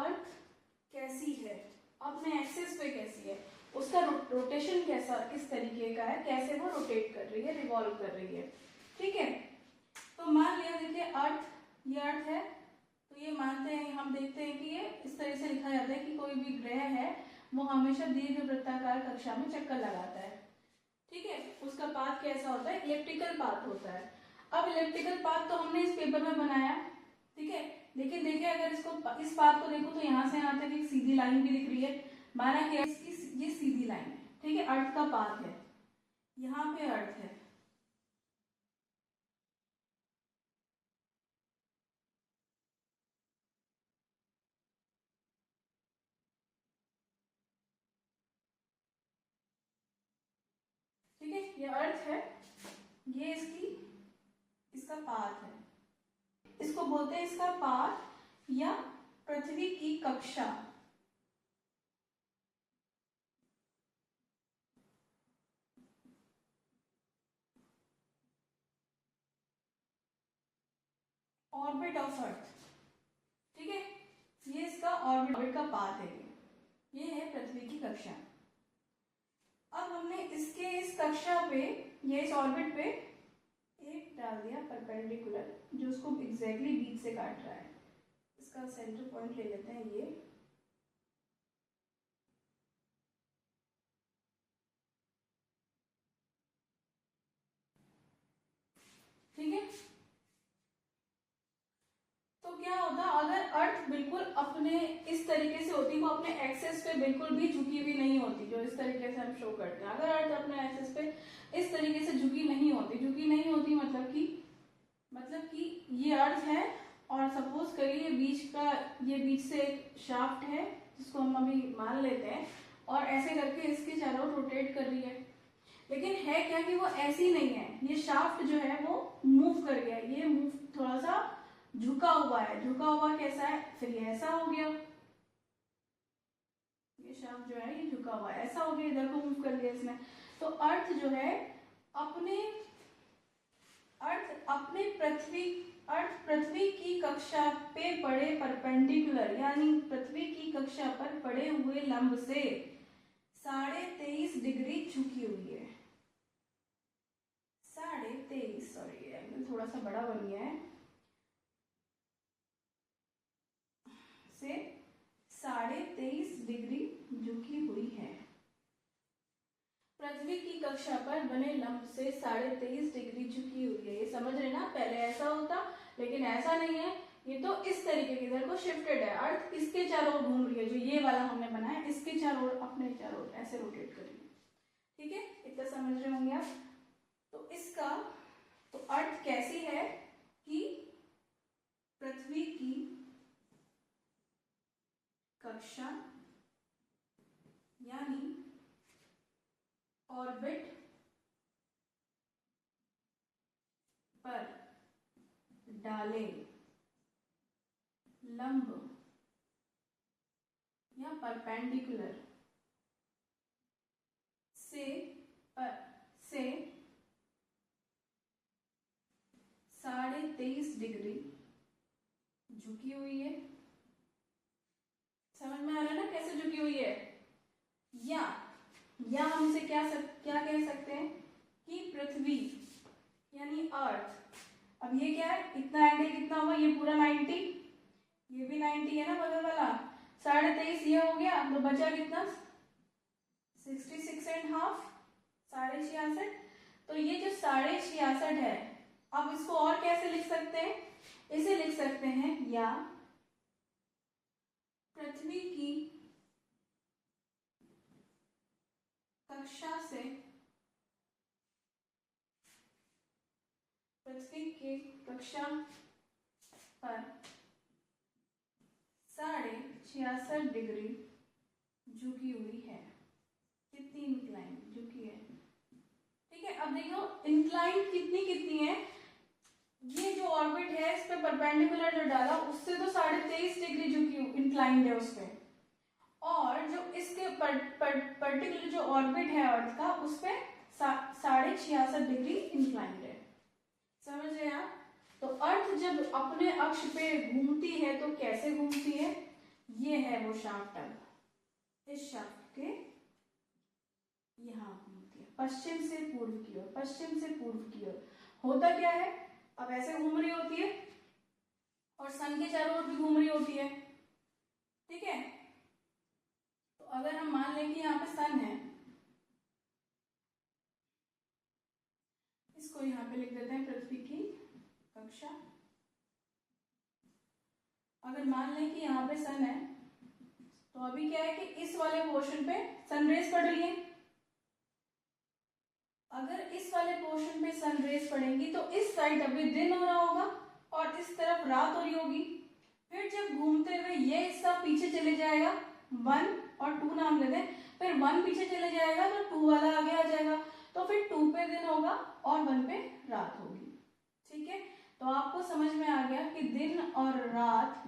अर्थ कैसी है, अपने एक्सिस पे कैसी है, उसका रोटेशन कैसा किस तरीके का है, कैसे वो रोटेट कर रही है, रिवॉल्व कर रही है। ठीक है, तो मान लिया देखिए अर्थ, ये अर्थ है, तो ये मानते हैं, हम देखते हैं कि ये इस तरह से लिखा जाता है कि कोई भी ग्रह है वो हमेशा दीर्घ वृत्ताकार कक्षा में चक्कर लगाता है। ठीक है, उसका पाथ कैसा होता है, इलिप्टिकल पाथ होता है। अब इलिप्टिकल पाथ तो हमने इस पेपर में बनाया, ठीक है, लेकिन देखिए अगर इसको इस पाथ को देखो तो यहाँ से यहाँ तक एक सीधी लाइन भी दिख रही है, माना कि इसकी ये सीधी लाइन है, ठीक है, अर्थ का पाथ है, यहाँ पे अर्थ है, ठीक है, ये अर्थ है, ये इसका पाथ है, इसको बोलते हैं इसका पाथ या पृथ्वी की कक्षा। ऑर्बिट ऑफ अर्थ, ठीक है, ये इसका ऑर्बिट का पाथ है, ये है पृथ्वी की कक्षा। अब हमने इसके इस कक्षा पे, ये इस ऑर्बिट पे एक डाल दिया परपेंडिकुलर, जो उसको एग्जैक्टली बीच से काट रहा है। इसका सेंटर पॉइंट ले लेते हैं ये, ठीक है। तो क्या होता अगर अर्थ बिल्कुल अपने इस तरीके से होती, वो अपने एक्सेस पे बिल्कुल भी झुकी हुई नहीं होती, जो इस तरीके से हम शो करते हैं, अगर अर्थ अपने एक्सेस पे इस तरीके से झुकी नहीं होती मतलब कि ये अर्थ है और सपोज करिए ये बीच से एक शाफ्ट है जिसको हम अभी मान लेते हैं, और ऐसे करके इसके चारों रोटेट कर रही है, लेकिन है क्या कि वो ऐसी नहीं है, ये शाफ्ट जो है वो मूव कर गया, ये मूव थोड़ा सा झुका हुआ है, झुका हुआ कैसा है, फिर ये ऐसा हो गया, ये शाफ्ट जो है ये झुका हुआ है, ऐसा हो गया, इधर को मूव कर लिया इसने। तो अर्थ जो है अर्थ पृथ्वी की कक्षा पे पड़े परपेंडिकुलर, यानी पृथ्वी की कक्षा पर पड़े हुए लंब से 23.5 डिग्री झुकी हुई है, 23.5, सॉरी एंगल थोड़ा सा बड़ा बन गया है, से 23.5 डिग्री झुकी हुई है। पृथ्वी की कक्षा पर बने लंब से 23.5 डिग्री झुकी हुई है, ये समझ रहे ना, पहले ऐसा होता लेकिन ऐसा नहीं है, ये तो इस तरीके की इधर को शिफ्टेड है, अर्थ इसके चारों ओर घूम रही है, जो ये वाला हमने बनाया इसके चारों ओर, अपने चारों ओर ऐसे रोटेट कर रही है। ठीक है, इतना समझ रहे होंगे आप। तो इसका तो अर्थ कैसी है कि पृथ्वी की कक्षा यानी ऑर्बिट पर डाले लंब या परपेंडिकुलर से 23.5 डिग्री झुकी हुई है। समझ में आ रहा है ना कैसे झुकी हुई है, या हम इसे क्या कह सकते हैं कि पृथ्वी यानी अर्थ, अब ये क्या है, इतना एंगल कितना हुआ, ये पूरा 90, ये भी 90 है ना बगल वाला, 23.5 ये हो गया, तो बचा कितना 66.5, 66.5। तो ये जो 66.5 है, अब इसको और कैसे लिख सकते हैं, इसे लिख सकते हैं या पृथ्वी की कक्षा से, पृथ्वी की कक्षा पर 66.5 डिग्री झुकी हुई है, कितनी इंक्लाइन झुकी है। ठीक है, अब देखो इंक्लाइन कितनी है, ये जो ऑर्बिट है इस पे परपेंडिकुलर जो डाला उससे तो 23.5 डिग्री झुकी इंक्लाइंड है उस पे, और जो इसके पर्टिकुलर जो ऑर्बिट है अर्थ का उस पे 66.5 डिग्री इंक्लाइंड है। समझ रहे आप। तो अर्थ जब अपने अक्ष पे घूमती है तो कैसे घूमती है, ये है वो शाफ्ट, अब इस शाफ्ट के यहाँ होती है पश्चिम से पूर्व की ओर, पश्चिम से पूर्व की ओर। होता क्या है, अब ऐसे घूम रही होती है और सन के चारों ओर भी घूम रही होती है, ठीक है। तो अगर हम मान लें कि यहाँ पे सन है, इसको यहाँ पे लिख देते हैं पृथ्वी की कक्षा। अगर मान लें कि यहाँ पे सन है, तो अभी क्या है कि इस वाले पोर्शन पे सनरेज पड़ रही है। अगर इस वाले पोर्शन पे सनरेज पड़ेंगी तो इस साइड अभी दिन हो रहा होगा और इस तरफ रात हो रही होगी। फिर जब घूमते हुए ये हिस्सा पीछे चले जाएगा, 1 और 2 नाम दे दें, फिर 1 पीछे चले जाएगा तो 2 वाला आगे आ जाएगा, तो फिर 2 पे दिन होगा और 1 पे रात होगी, ठीक है। तो आपको समझ में आ गया कि दिन और रात